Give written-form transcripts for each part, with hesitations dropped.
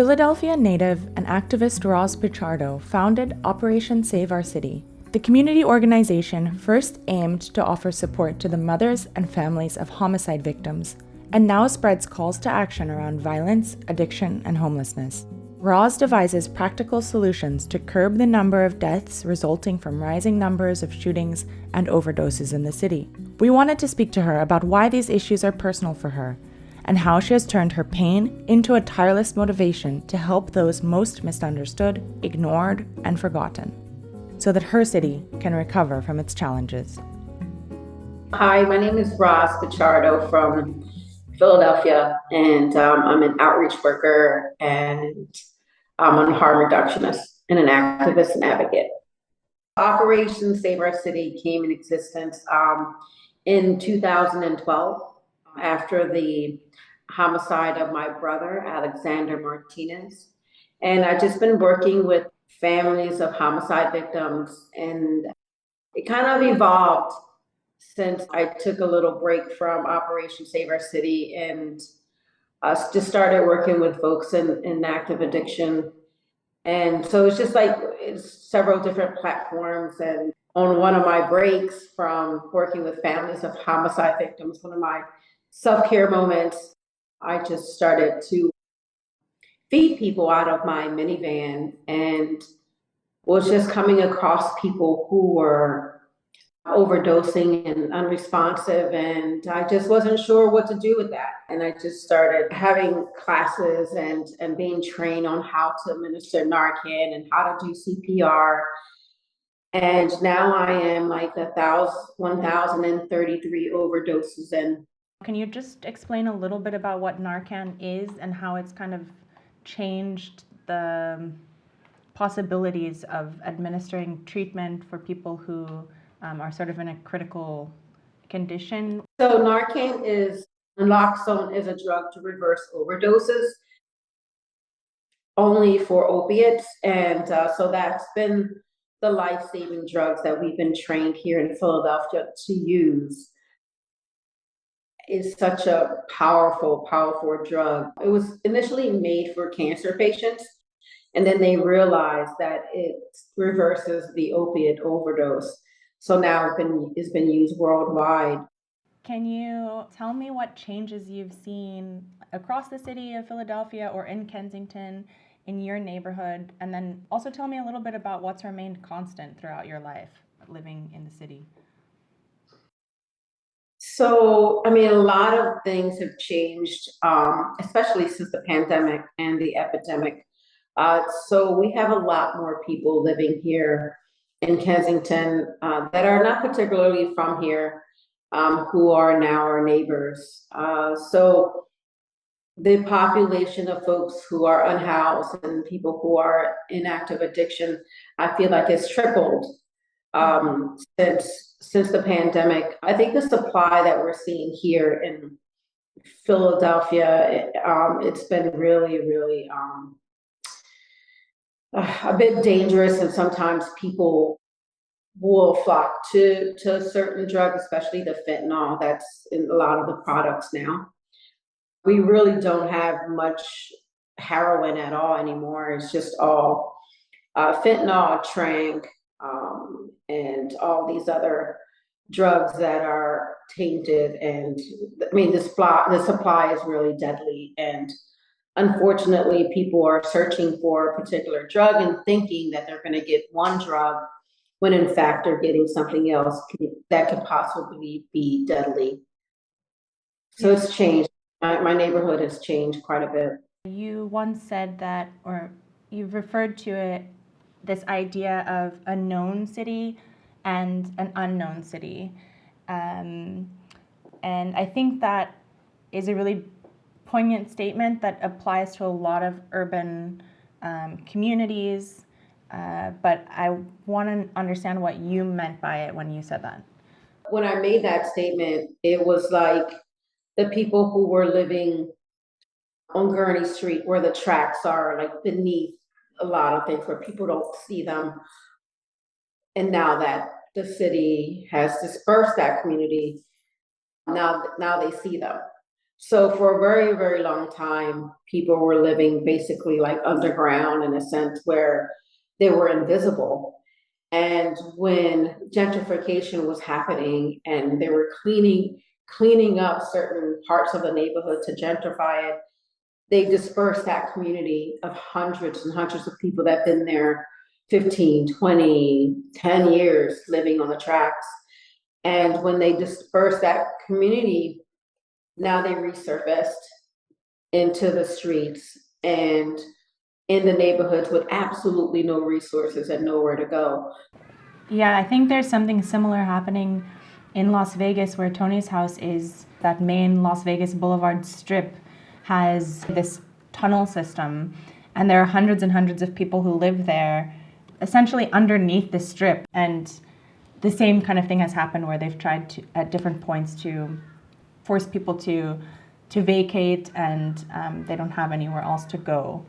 Philadelphia native and activist Roz Pichardo founded Operation Save Our City. The community organization first aimed to offer support to the mothers and families of homicide victims, and now spreads calls to action around violence, addiction, and homelessness. Roz devises practical solutions to curb the number of deaths resulting from rising numbers of shootings and overdoses in the city. We wanted to speak to her about why these issues are personal for her, and how she has turned her pain into a tireless motivation to help those most misunderstood, ignored, and forgotten, so that her city can recover from its challenges. Hi, my name is Roz Pichardo from Philadelphia, and I'm an outreach worker, and I'm a harm reductionist and an activist and advocate. Operation Save Our City came in existence in 2012 after the homicide of my brother, Alexander Martinez. And I've just been working with families of homicide victims, and it kind of evolved since I took a little break from Operation Save Our City and just started working with folks in active addiction. And so it's just like it's several different platforms. And on one of my breaks from working with families of homicide victims, one of my self-care moments, I just started to feed people out of my minivan and was just coming across people who were overdosing and unresponsive, and I just wasn't sure what to do with that. And I just started having classes and being trained on how to administer Narcan and how to do CPR. And now I am like 1,033 overdoses in. Can you just explain a little bit about what Narcan is and how it's kind of changed the possibilities of administering treatment for people who are sort of in a critical condition? So Narcan is, naloxone is a drug to reverse overdoses only for opiates. And so that's been the life-saving drugs that we've been trained here in Philadelphia to use. Is such a powerful, powerful drug. It was initially made for cancer patients, and then they realized that it reverses the opiate overdose. So now it's been used worldwide. Can you tell me what changes you've seen across the city of Philadelphia or in Kensington in your neighborhood? And then also tell me a little bit about what's remained constant throughout your life living in the city. So, I mean, a lot of things have changed, especially since the pandemic and the epidemic. So we have a lot more people living here in Kensington that are not particularly from here, who are now our neighbors. So the population of folks who are unhoused and people who are in active addiction, I feel like it's tripled since the pandemic. I think the supply that we're seeing here in Philadelphia, it's been really, really a bit dangerous, and sometimes people will flock to a certain drug, especially the fentanyl that's in a lot of the products now. We really don't have much heroin at all anymore. It's just all fentanyl, tranq, and all these other drugs that are tainted. And I mean, the supply is really deadly. And unfortunately, people are searching for a particular drug and thinking that they're going to get one drug when in fact they're getting something else that could possibly be deadly. So it's changed. My neighborhood has changed quite a bit. You once said that, or you've referred to it, this idea of a known city and an unknown city. And I think that is a really poignant statement that applies to a lot of urban communities. But I want to understand what you meant by it when you said that. When I made that statement, it was like the people who were living on Gurney Street, where the tracks are, like beneath a lot of things, where people don't see them. And now that the city has dispersed that community, now they see them. So for a very, very long time, people were living basically like underground in a sense where they were invisible. And when gentrification was happening and they were cleaning up certain parts of the neighborhood to gentrify it, they dispersed that community of hundreds and hundreds of people that have been there 15, 20, 10 years living on the tracks. And when they dispersed that community, now they resurfaced into the streets and in the neighborhoods with absolutely no resources and nowhere to go. Yeah, I think there's something similar happening in Las Vegas, where Toni's house is. That main Las Vegas Boulevard strip has this tunnel system, and there are hundreds and hundreds of people who live there essentially underneath the strip. And the same kind of thing has happened where they've tried to, at different points, to force people to vacate, and they don't have anywhere else to go.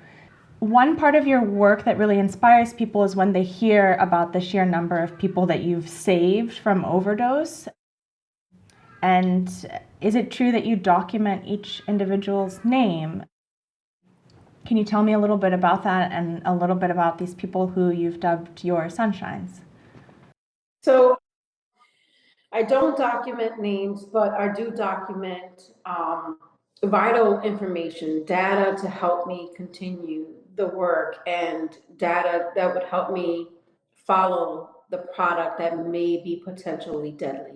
One part of your work that really inspires people is when they hear about the sheer number of people that you've saved from overdose. And is it true that you document each individual's name? Can you tell me a little bit about that and a little bit about these people who you've dubbed your sunshines? So I don't document names, but I do document vital information, data to help me continue the work, and data that would help me follow the product that may be potentially deadly.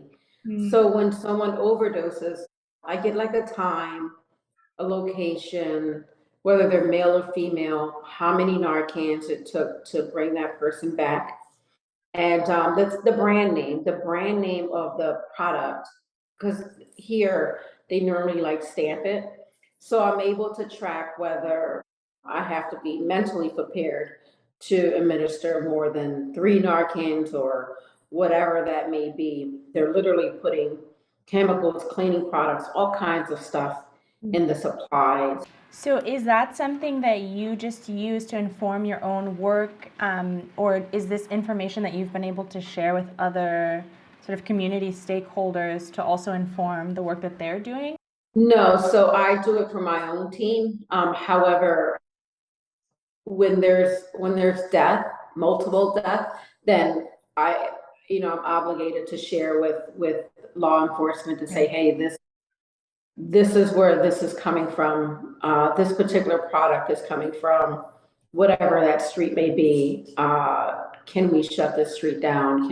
So when someone overdoses, I get like a time, a location, whether they're male or female, how many Narcans it took to bring that person back. And that's the brand name of the product, because here they normally like stamp it. So I'm able to track whether I have to be mentally prepared to administer more than 3 Narcans or whatever that may be. They're literally putting chemicals, cleaning products, all kinds of stuff in the supplies. So is that something that you just use to inform your own work, or is this information that you've been able to share with other sort of community stakeholders to also inform the work that they're doing? No, so I do it for my own team. However, when there's death, multiple death, then I, I'm obligated to share with law enforcement to say, hey, this is where this is coming from. This particular product is coming from whatever that street may be. Can we shut this street down?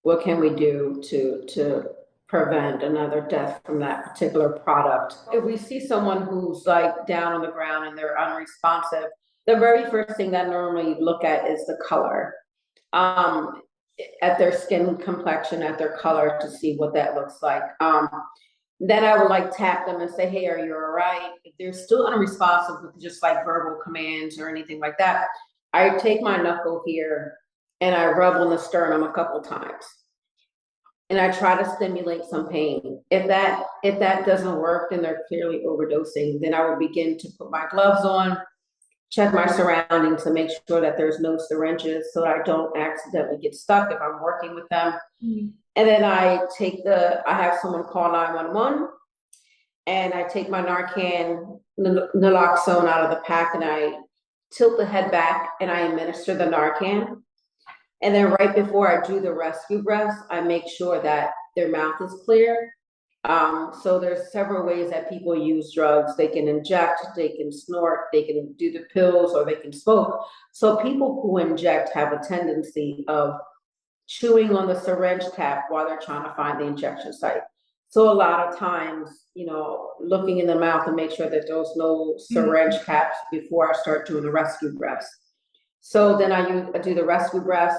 What can we do to prevent another death from that particular product? If we see someone who's like down on the ground and they're unresponsive, the very first thing that I normally look at is the color. At their skin complexion, at their color, to see what that looks like. Then I would like tap them and say, hey, are you all right? If they're still unresponsive with just like verbal commands or anything like that, I take my knuckle here and I rub on the sternum a couple times. And I try to stimulate some pain. If that doesn't work, then they're clearly overdosing. Then I would begin to put my gloves on, check my surroundings to make sure that there's no syringes so that I don't accidentally get stuck if I'm working with them. And then I have someone call 911, and I take my Narcan naloxone out of the pack and I tilt the head back and I administer the Narcan. And then right before I do the rescue breaths, I make sure that their mouth is clear. So there's several ways that people use drugs. They can inject, they can snort, they can do the pills, or they can smoke. So people who inject have a tendency of chewing on the syringe cap while they're trying to find the injection site. So a lot of times, looking in the mouth and make sure that there's no syringe caps before I start doing the rescue breaths. So then I do the rescue breaths.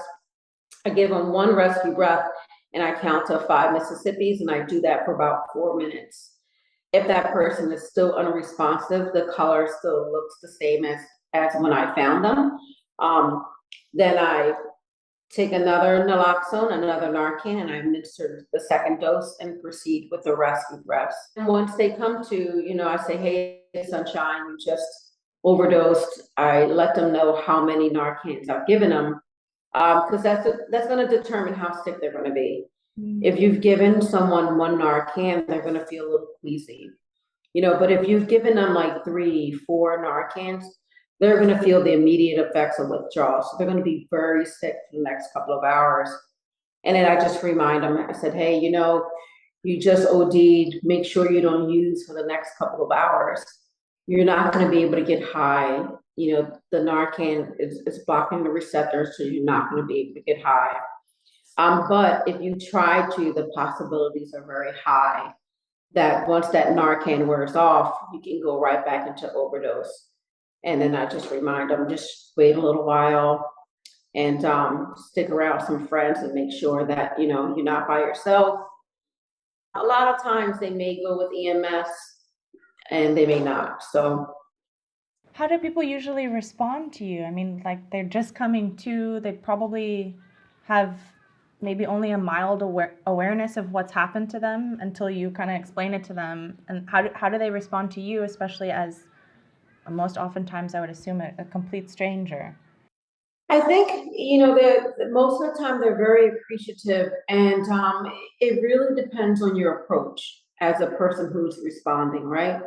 I give them one rescue breath and I count to 5 Mississippis, and I do that for about 4 minutes. If that person is still unresponsive, the color still looks the same as when I found them. Then I take another naloxone, another Narcan, and I administer the second dose and proceed with the rescue breaths. And once they come to, I say, hey, sunshine, you just overdosed. I let them know how many Narcans I've given them, because that's going to determine how sick they're going to be. If you've given someone one Narcan, they're gonna feel a little queasy. But if you've given them like 3, 4 Narcans, they're gonna feel the immediate effects of withdrawal. So they're gonna be very sick for the next couple of hours. And then I just remind them, I said, hey, you just OD'd, make sure you don't use for the next couple of hours. You're not gonna be able to get high. The Narcan is blocking the receptors, so you're not gonna be able to get high. But if you try to, the possibilities are very high that once that Narcan wears off, you can go right back into overdose. And then I just remind them, just wait a little while and stick around with some friends and make sure that, you're not by yourself. A lot of times they may go with EMS and they may not. So How do people usually respond to you? I mean, like they're just coming to, they probably have maybe only a mild awareness of what's happened to them until you kind of explain it to them. And how do they respond to you, especially as most oftentimes I would assume a complete stranger? I think, most of the time they're very appreciative, and it really depends on your approach as a person who's responding, right?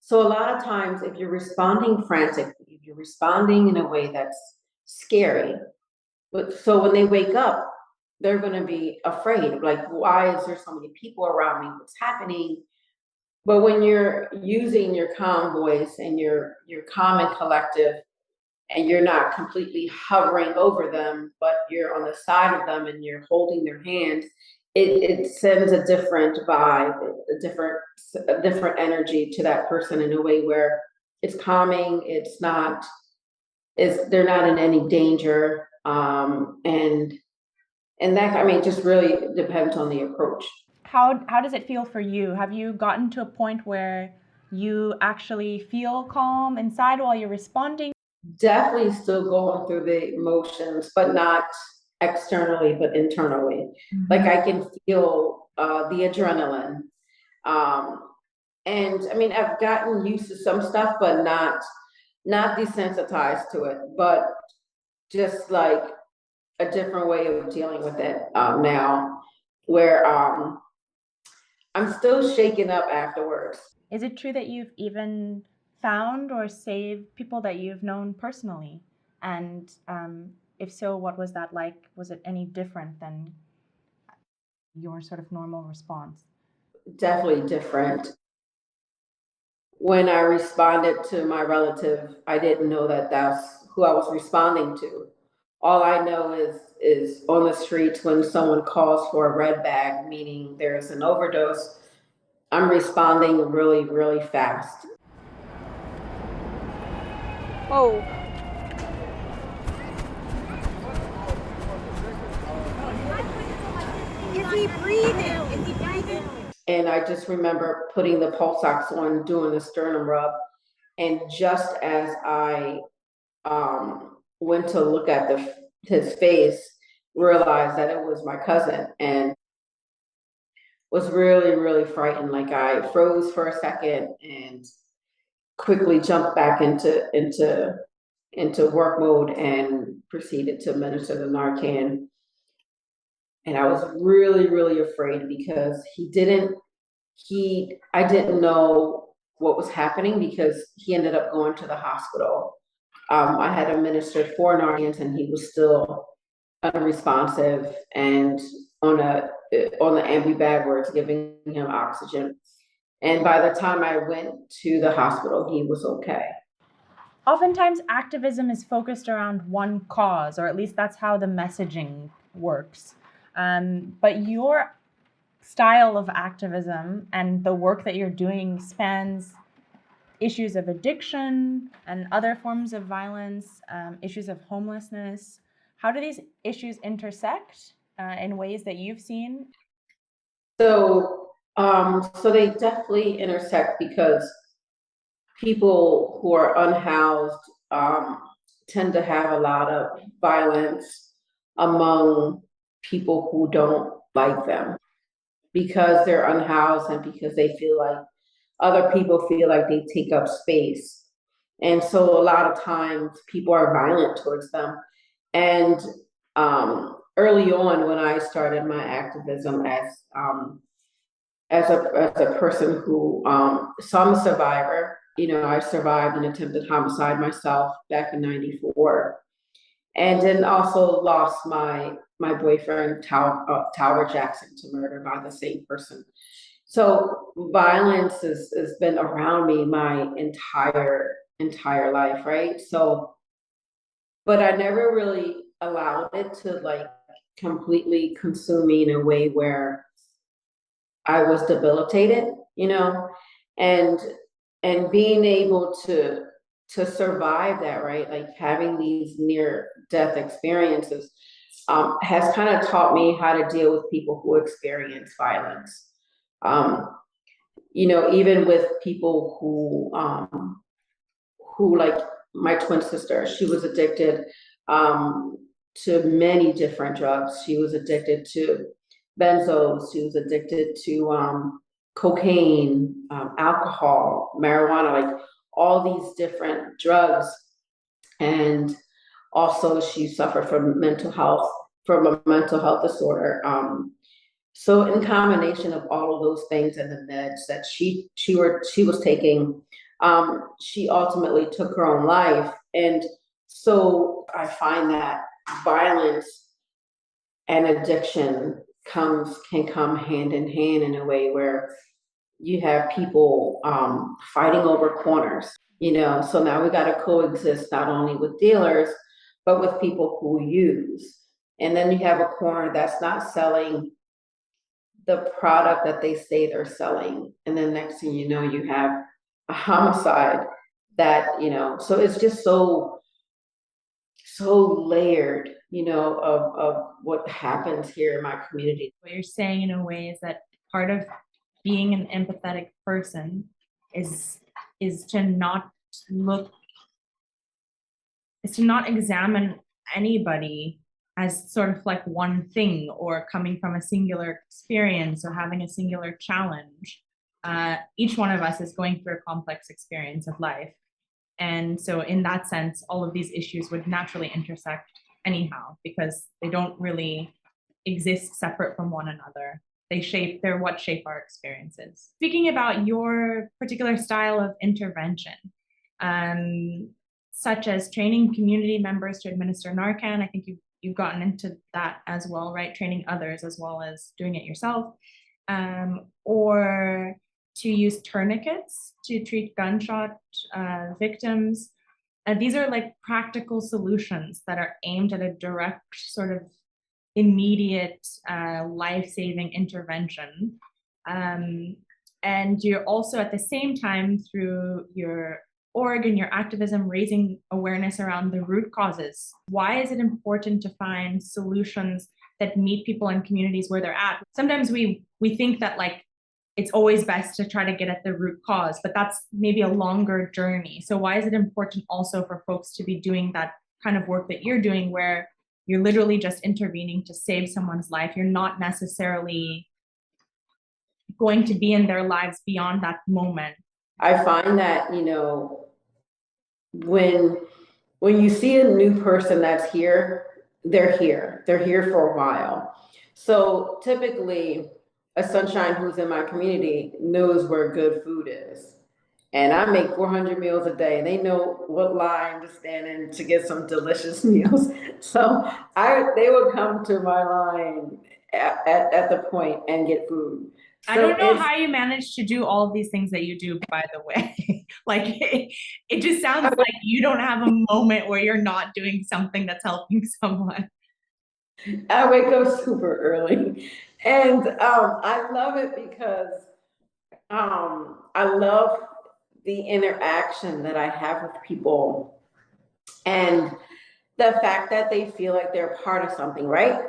So a lot of times, if you're responding frantically, if you're responding in a way that's scary, but so when they wake up, they're going to be afraid, like, why is there so many people around me? What's happening? But when you're using your calm voice and you're calm and collective, and you're not completely hovering over them, but you're on the side of them and you're holding their hand, it sends a different vibe, a different energy to that person in a way where it's calming. They're not in any danger, and that, I mean, just really depends on the approach. How does it feel for you? Have you gotten to a point where you actually feel calm inside while you're responding? Definitely still going through the emotions, but not externally, but internally. Like I can feel the adrenaline. Um, and I mean, I've gotten used to some stuff, but not desensitized to it, but just like a different way of dealing with it now, where I'm still shaken up afterwards. Is it true that you've even found or saved people that you've known personally? And if so, what was that like? Was it any different than your sort of normal response? Definitely different. When I responded to my relative, I didn't know that that's who I was responding to. All I know is on the streets when someone calls for a red bag, meaning there's an overdose, I'm responding really, really fast. Oh, is he breathing? Is he breathing? And I just remember putting the pulse ox on, doing the sternum rub, and just as I went to look at his face, realized that it was my cousin, and was really, really frightened. Like I froze for a second and quickly jumped back into work mode and proceeded to administer the Narcan. And I was really, really afraid because I didn't know what was happening because he ended up going to the hospital. I had administered 4 Narcans and he was still unresponsive and on the ambu bag where it's giving him oxygen. And by the time I went to the hospital, he was okay. Oftentimes, activism is focused around one cause, or at least that's how the messaging works. But your style of activism and the work that you're doing spans issues of addiction and other forms of violence, issues of homelessness. How do these issues intersect in ways that you've seen? So they definitely intersect because people who are unhoused tend to have a lot of violence among people who don't like them because they're unhoused and because they feel like other people feel like they take up space. And so a lot of times people are violent towards them. And early on when I started my activism as a person who, so I'm a survivor. You know, I survived an attempted homicide myself back in '94, and then also lost my boyfriend Tower Jackson to murder by the same person. So violence has been around me my entire life, right? So, but I never really allowed it to like completely consume me in a way where I was debilitated, you know, and and being able to survive that, right? Like having these near death experiences has kind of taught me how to deal with people who experience violence. Um, you know, even with people who like my twin sister, she was addicted to many different drugs. She was addicted to benzos. She was addicted to cocaine, alcohol, marijuana, like all these different drugs. And also she suffered from a mental health disorder. So in combination of all of those things and the meds that she was taking, she ultimately took her own life. And so I find that violence and addiction can come hand in hand in a way where you have people fighting over corners, you know. So now we got to coexist not only with dealers, but with people who use. And then you have a corner that's not selling the product that they say they're selling. And then next thing you know, you have a homicide that, you know, so it's just so layered, you know, of what happens here in my community. What you're saying in a way is that part of being an empathetic person is to not look, is to not examine anybody as sort of like one thing or coming from a singular experience or having a singular challenge. Each one of us is going through a complex experience of life. And so in that sense, all of these issues would naturally intersect anyhow, because they don't really exist separate from one another. They're what shape our experiences. Speaking about your particular style of intervention, such as training community members to administer Narcan, I think you've gotten into that as well, right? Training others as well as doing it yourself, or to use tourniquets to treat gunshot victims. These are like practical solutions that are aimed at a direct sort of immediate life-saving intervention. And you're also at the same time, through your org and your activism, raising awareness around the root causes. Why is it important to find solutions that meet people in communities where they're at? Sometimes we think that like it's always best to try to get at the root cause, but that's maybe a longer journey. So why is it important also for folks to be doing that kind of work that you're doing, where you're literally just intervening to save someone's life? You're not necessarily going to be in their lives beyond that moment. I find that, you know, when you see a new person that's here, they're here for a while. So typically a sunshine who's in my community knows where good food is. And I make 400 meals a day, and they know what line to stand in to get some delicious meals. So they would come to my line at the point and get food. So I don't know how you manage to do all of these things that you do, by the way. Like it just sounds like you don't have a moment where you're not doing something that's helping someone. I wake up super early, and I love it because I love the interaction that I have with people, and the fact that they feel like they're part of something, right?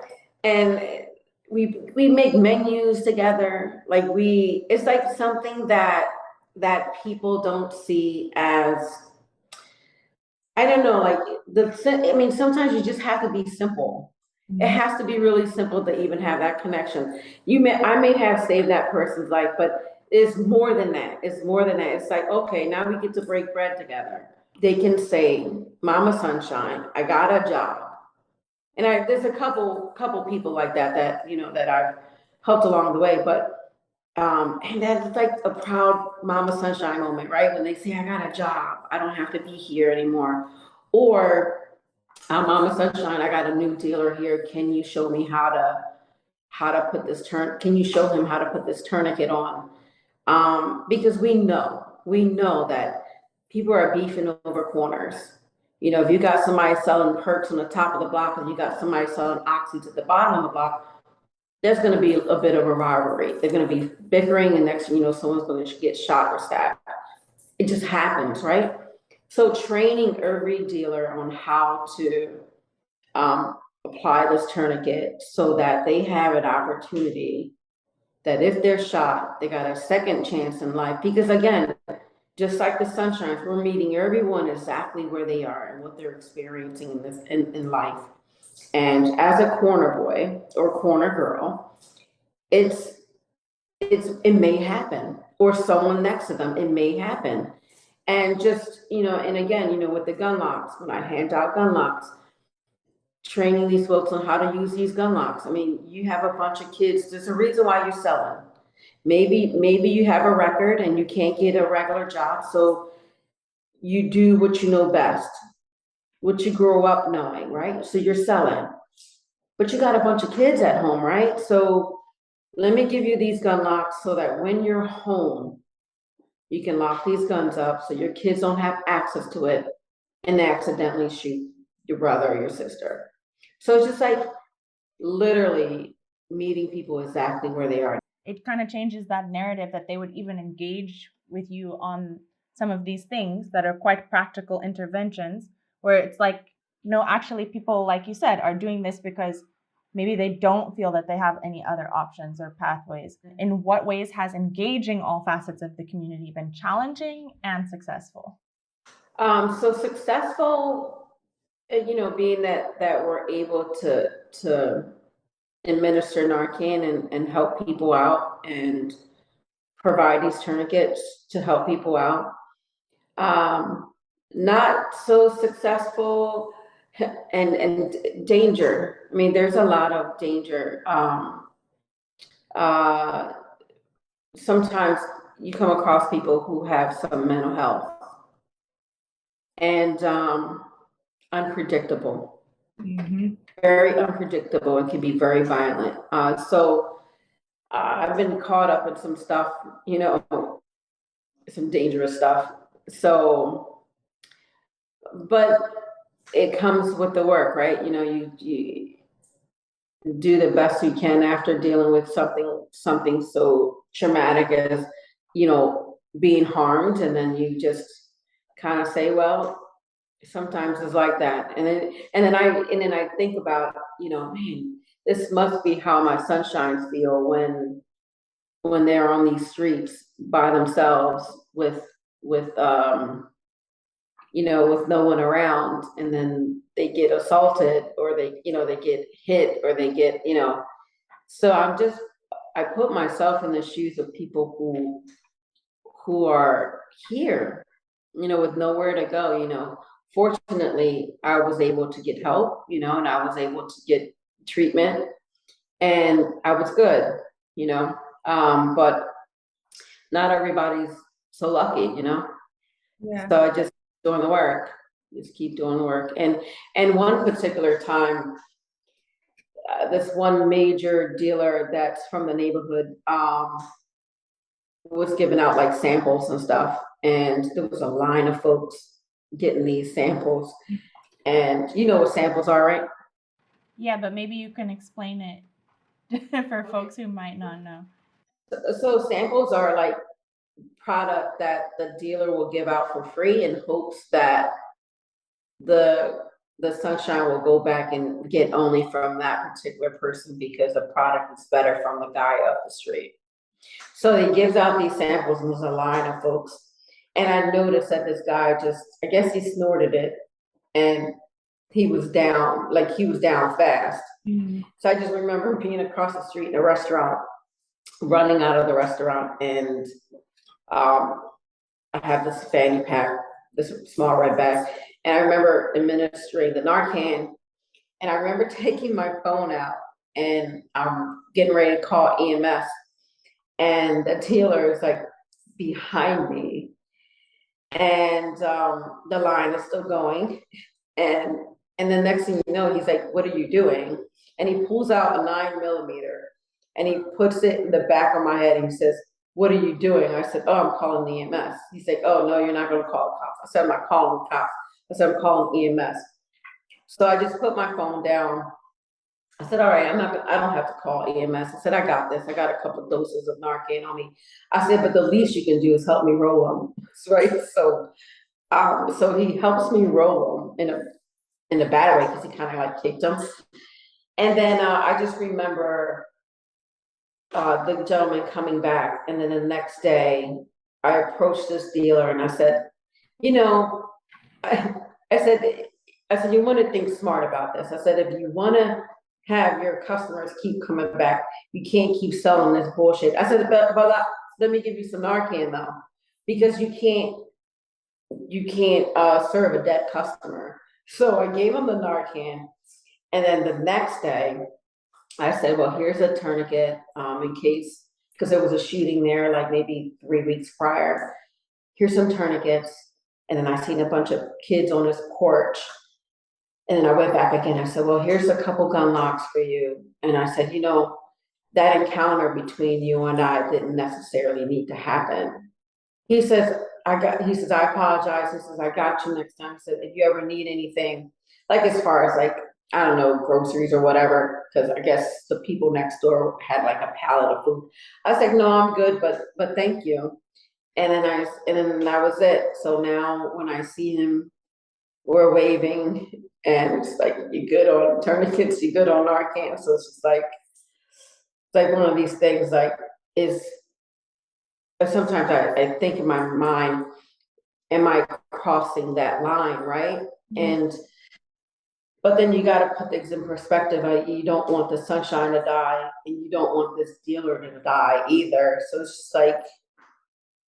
And we make menus together. Like it's like something that people don't see as, I don't know, like I mean, sometimes you just have to be simple. It has to be really simple to even have that connection. I may have saved that person's life, but it's more than that. It's more than that. It's like, okay, now we get to break bread together. They can say, Mama Sunshine, I got a job. And there's a couple people like that, you know, that I've helped along the way, but, and that's like a proud Mama Sunshine moment, right? When they say, I got a job, I don't have to be here anymore. Or, Mama Sunshine, I got a new dealer here. Can you show me how to put this can you show him how to put this tourniquet on? Because we know that people are beefing over corners. You know, if you got somebody selling perks on the top of the block and you got somebody selling oxys at the bottom of the block, there's going to be a bit of a rivalry. They're going to be bickering, and next thing you know, someone's going to get shot or stabbed. It just happens, right? So training every dealer on how to apply this tourniquet so that they have an opportunity that if they're shot, they got a second chance in life. Because again, just like the Sunshines, we're meeting everyone exactly where they are and what they're experiencing in life. And as a corner boy or corner girl, it may happen, or someone next to them, it may happen. And just, you know, and again, you know, with the gun locks, when I hand out gun locks, training these folks on how to use these gun locks. I mean, you have a bunch of kids, there's a reason why you're selling. Maybe you have a record and you can't get a regular job, so you do what you know best, what you grow up knowing, right? So you're selling, but you got a bunch of kids at home, right? So let me give you these gun locks so that when you're home, you can lock these guns up so your kids don't have access to it and accidentally shoot your brother or your sister. So it's just like literally meeting people exactly where they are. It kind of changes that narrative that they would even engage with you on some of these things that are quite practical interventions, where it's like, no, actually people, like you said, are doing this because maybe they don't feel that they have any other options or pathways. In what ways has engaging all facets of the community been challenging and successful? So successful, you know, being that we're able to administer Narcan and help people out and provide these tourniquets to help people out. Not so successful and danger. I mean, there's a lot of danger. Sometimes you come across people who have some mental health and unpredictable. Mm-hmm. Very unpredictable and can be very violent. So I've been caught up in some stuff, you know, some dangerous stuff. So, but it comes with the work, right? You know, you do the best you can after dealing with something so traumatic as, you know, being harmed, and then you just kind of say, well, sometimes it's like that. And then I think about, you know, man, this must be how my sunshines feel when they're on these streets by themselves with you know, with no one around, and then they get assaulted or they, you know, they get hit or they get, you know. So I put myself in the shoes of people who are here, you know, with nowhere to go, you know. Fortunately, I was able to get help, you know, and I was able to get treatment and I was good, you know. But not everybody's so lucky, you know. Yeah. So I just doing the work, just keep doing the work. And one particular time, this one major dealer that's from the neighborhood was giving out like samples and stuff, and there was a line of folks getting these samples. And you know what samples are, right? Yeah, but maybe you can explain it for folks who might not know. So samples are like product that the dealer will give out for free in hopes that the sunshine will go back and get only from that particular person because the product is better from the guy up the street. So he gives out these samples and there's a line of folks. And I noticed that this guy I guess he snorted it and he was down fast. Mm-hmm. So I just remember being across the street in a restaurant, running out of the restaurant, and I have this fanny pack, this small red bag, and I remember administering the Narcan, And I remember taking my phone out and I'm getting ready to call EMS. And the dealer is like behind me. And the line is still going. And and the next thing you know, he's like, "What are you doing?" And he pulls out a 9mm and he puts it in the back of my head and he says, "What are you doing?" I said, "Oh, I'm calling the EMS." He's like, "Oh no, you're not gonna call the cops." I said, "I'm not calling the cops." I said, "I'm calling EMS." So I just put my phone down. I said, "All right, I don't have to call EMS." I said, "I got this. I got a couple of doses of Narcan on me." I said, "But the least you can do is help me roll them." Right? So he helps me roll them in a bad way because he kind of like kicked them. And then I just remember the gentleman coming back, and then the next day I approached this dealer and I said, "You know, I, I said, you want to think smart about this." I said, "If you want to have your customers keep coming back, you can't keep selling this bullshit." I said, "But let me give you some Narcan though, because you can't serve a dead customer." So I gave him the Narcan, and then the next day I said, "Well, here's a tourniquet in case," because there was a shooting there like maybe 3 weeks prior. "Here's some tourniquets." And then I seen a bunch of kids on his porch. And then I went back again. I said, "Well, here's a couple gun locks for you." And I said, that encounter between you and I didn't necessarily need to happen. He says, he says, "I apologize." He says, "I got you next time." He said, "If you ever need anything, like as far as like, I don't know, groceries or whatever," because I guess the people next door had like a pallet of food. I was like, "No, I'm good, but thank you." And then that was it. So now when I see him, we're waving and it's like, "You good on tourniquets, you good on Narcan?" So it's just like, it's like one of these things like is, but sometimes I think in my mind, am I crossing that line, right? And but then you got to put things in perspective. You don't want the sunshine to die, and you don't want this dealer to die either. So it's just like,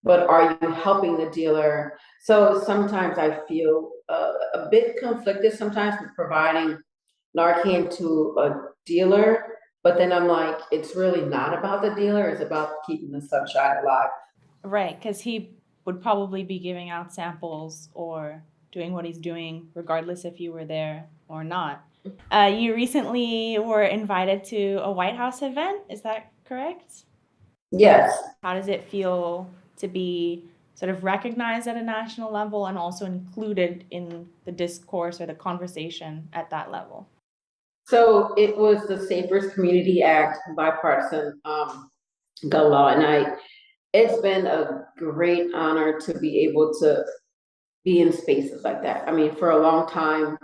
but are you helping the dealer? So sometimes I feel a bit conflicted sometimes with providing Narcan to a dealer, but then I'm like, it's really not about the dealer. It's about keeping the sunshine alive. Right, because he would probably be giving out samples or doing what he's doing, regardless if you were there or not. You recently were invited to a White House event, is that correct? Yes. How does it feel to be sort of recognized at a national level and also included in the discourse or the conversation at that level? So it was the Safer Community Act bipartisan gun law, and it's been a great honor to be able to be in spaces like that. I mean, for a long time,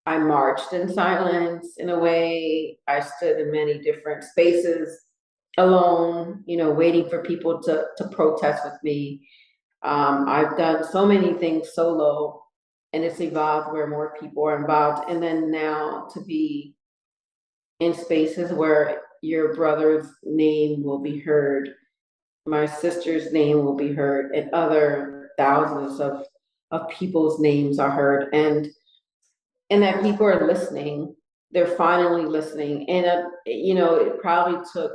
I marched in silence in a way. I stood in many different spaces alone, waiting for people to protest with me. I've done so many things solo, and it's evolved where more people are involved. And then now to be in spaces where your brother's name will be heard, my sister's name will be heard, and other thousands of people's names are heard, and that people are listening. They're finally listening, and it probably took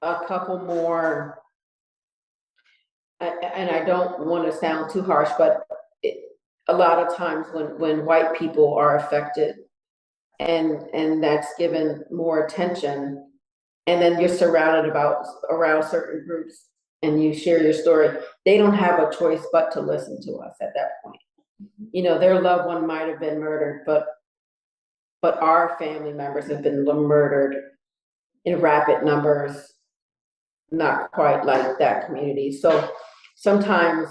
a couple more. And I don't want to sound too harsh, but a lot of times when white people are affected, and that's given more attention, and then you're surrounded around certain groups and you share your story, they don't have a choice but to listen to us at that point. Their loved one might have been murdered, but our family members have been murdered in rapid numbers, not quite like that community. So sometimes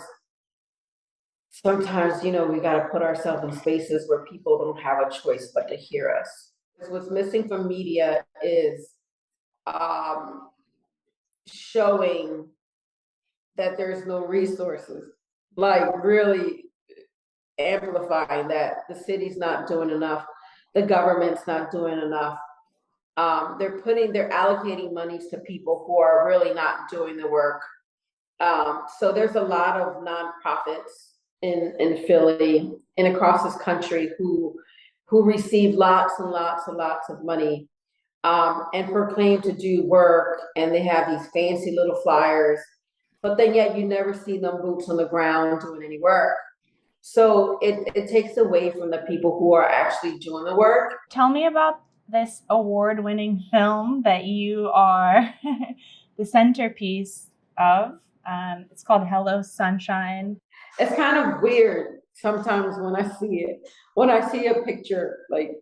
we got to put ourselves in spaces where people don't have a choice but to hear us. What's missing from media is showing that there's no resources, like really amplifying that the city's not doing enough, the government's not doing enough. They're allocating monies to people who are really not doing the work. So there's a lot of nonprofits in Philly and across this country who receive lots and lots and lots of money, and proclaim to do work, and they have these fancy little flyers, but then yet you never see them boots on the ground doing any work. So it takes away from the people who are actually doing the work. Tell me about this award-winning film that you are the centerpiece of. It's called Hello Sunshine. It's kind of weird sometimes when I see it. When I see a picture, like,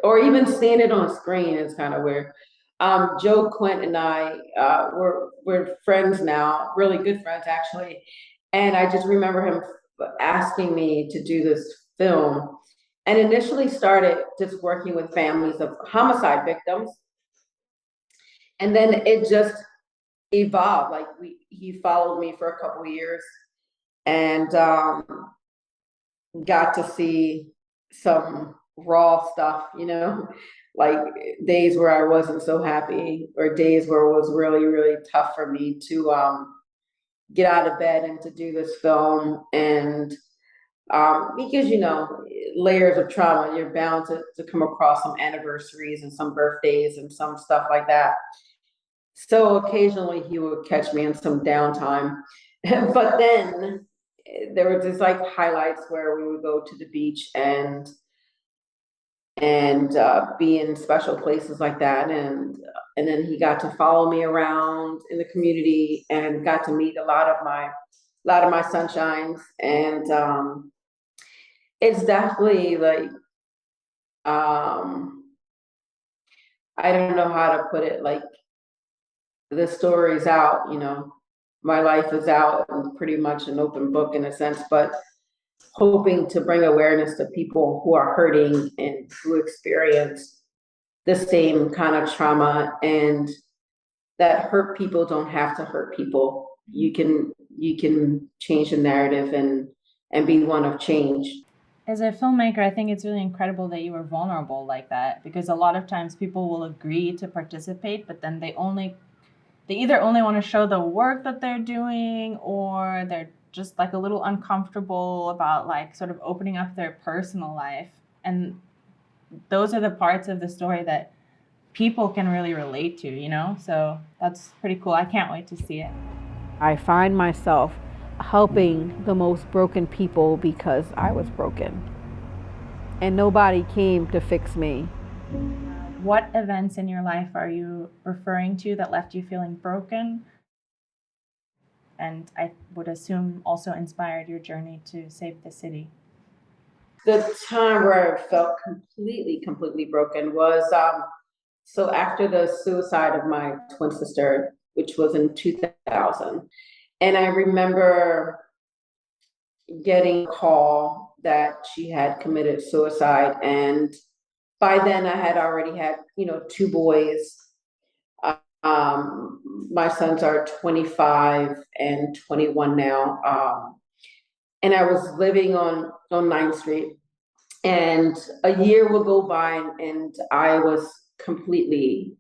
or even seeing it on screen, it's kind of weird. Joe Quint and I, we're friends now, really good friends actually. And I just remember him asking me to do this film, and initially started just working with families of homicide victims. And then it just evolved. Like he followed me for a couple of years, and got to see some raw stuff, like days where I wasn't so happy, or days where it was really, really tough for me to get out of bed and to do this film. And because, layers of trauma, you're bound to come across some anniversaries and some birthdays and some stuff like that. So occasionally he would catch me in some downtime. But then there were just like highlights where we would go to the beach and be in special places like that. And then he got to follow me around in the community and got to meet a lot of my sunshines. And it's definitely like, I don't know how to put it, like, the story's out, my life is out and pretty much an open book in a sense, but hoping to bring awareness to people who are hurting and who experience the same kind of trauma, and that hurt people don't have to hurt people. You can change the narrative and be one of change. As a filmmaker, I think it's really incredible that you were vulnerable like that, because a lot of times people will agree to participate, but then they either only want to show the work that they're doing, or they're just like a little uncomfortable about like sort of opening up their personal life. And those are the parts of the story that people can really relate to, So that's pretty cool. I can't wait to see it. I find myself helping the most broken people because I was broken. And nobody came to fix me. What events in your life are you referring to that left you feeling broken? And I would assume also inspired your journey to save the city. The time where I felt completely broken was, so after the suicide of my twin sister, which was in 2000. And I remember getting a call that she had committed suicide. And by then I had already had, 2 boys. My sons are 25 and 21 now. And I was living on 9th Street, and a year would go by and I was completely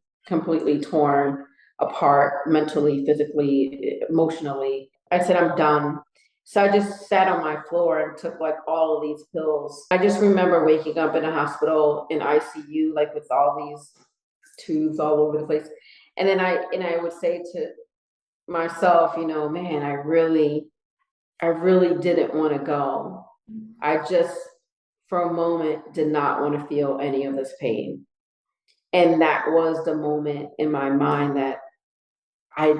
torn apart, mentally, physically, emotionally. I said, I'm done. So I just sat on my floor and took like all of these pills. I just remember waking up in a hospital in ICU, like with all these tubes all over the place. And then I would say to myself, man, I really didn't want to go. I just, for a moment, did not want to feel any of this pain. And that was the moment in my mind that I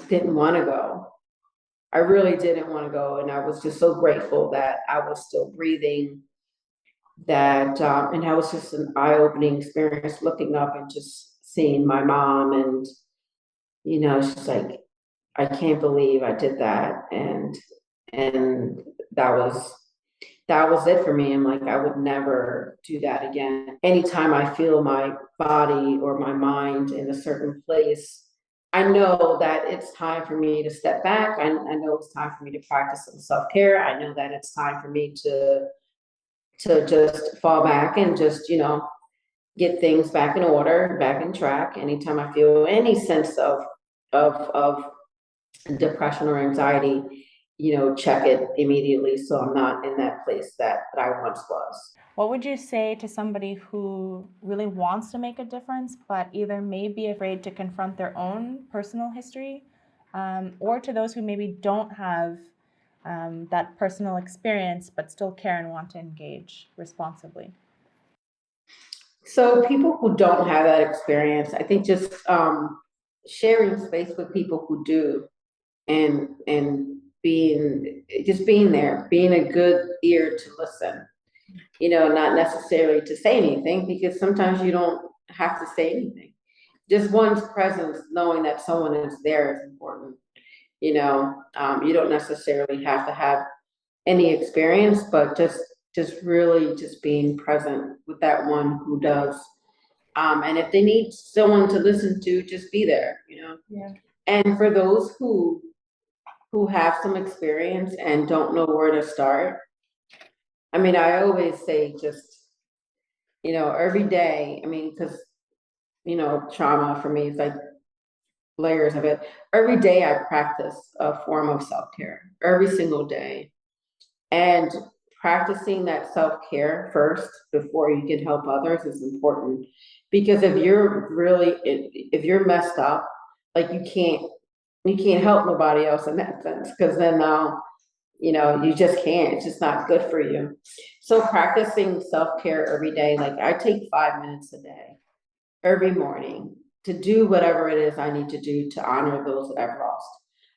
didn't want to go. I really didn't want to go. And I was just so grateful that I was still breathing, that, and that was just an eye-opening experience, looking up and just seeing my mom. And, she's like, I can't believe I did that. And that was it for me. I'm like, I would never do that again. Anytime I feel my body or my mind in a certain place, I know that it's time for me to step back. I know it's time for me to practice some self-care. I know that it's time for me to just fall back and just, get things back in order, back in track. Anytime I feel any sense of depression or anxiety, check it immediately so I'm not in that place that I once was. What would you say to somebody who really wants to make a difference, but either may be afraid to confront their own personal history, or to those who maybe don't have that personal experience, but still care and want to engage responsibly? So people who don't have that experience, I think just sharing space with people who do, and being there, being a good ear to listen. Not necessarily to say anything, because sometimes you don't have to say anything. Just one's presence, knowing that someone is there, is important. You don't necessarily have to have any experience, but just really just being present with that one who does. And if they need someone to listen to, just be there. Yeah. And for those who have some experience and don't know where to start, I mean, I always say just, every day, I mean, because, trauma for me is like layers of it. Every day I practice a form of self-care, every single day. And practicing that self-care first before you can help others is important. Because if you're messed up, like you can't help nobody else in that sense, because then now, you just can't. It's just not good for you. So practicing self-care every day, like I take 5 minutes a day, every morning, to do whatever it is I need to do to honor those that I've lost.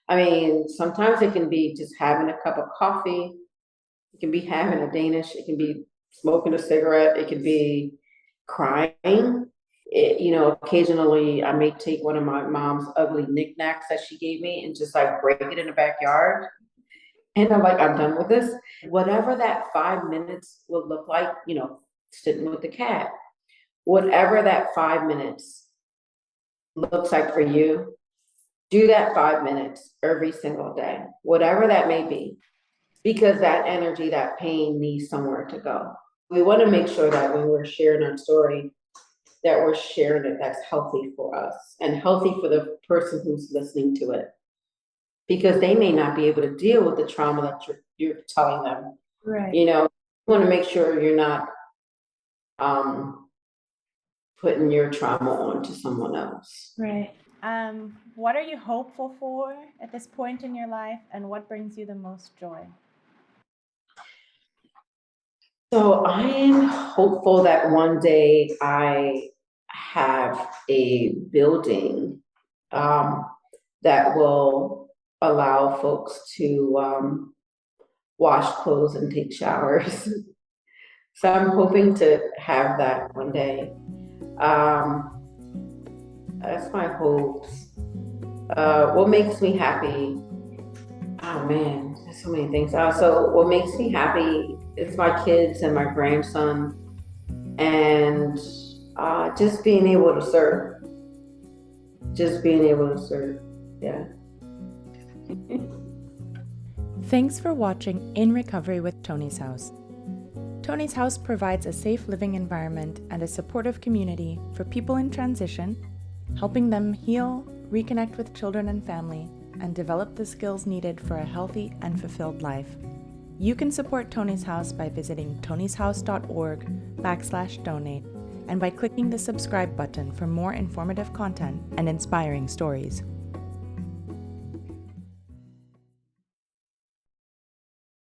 I mean, sometimes it can be just having a cup of coffee. It can be having a Danish. It can be smoking a cigarette. It could be crying. Occasionally I may take one of my mom's ugly knickknacks that she gave me and just like break it in the backyard. And I'm like, I'm done with this. Whatever that 5 minutes will look like, sitting with the cat, whatever that 5 minutes looks like for you, do that 5 minutes every single day, whatever that may be, because that energy, that pain needs somewhere to go. We want to make sure that when we're sharing our story, that we're sharing it that's healthy for us and healthy for the person who's listening to it, because they may not be able to deal with the trauma that you're telling them. Right. You want to make sure you're not putting your trauma onto someone else. Right. What are you hopeful for at this point in your life, and what brings you the most joy? So I am hopeful that one day I have a building that will allow folks to wash clothes and take showers. So I'm hoping to have that one day. That's my hopes. What makes me happy? Oh man, there's so many things. So what makes me happy is my kids and my grandson, and just being able to serve. Just being able to serve. Yeah. Thanks for watching In Recovery with Toni's House. Toni's House provides a safe living environment and a supportive community for people in transition, helping them heal, reconnect with children and family, and develop the skills needed for a healthy and fulfilled life. You can support Toni's House by visiting tonyshouse.org/donate and by clicking the subscribe button for more informative content and inspiring stories.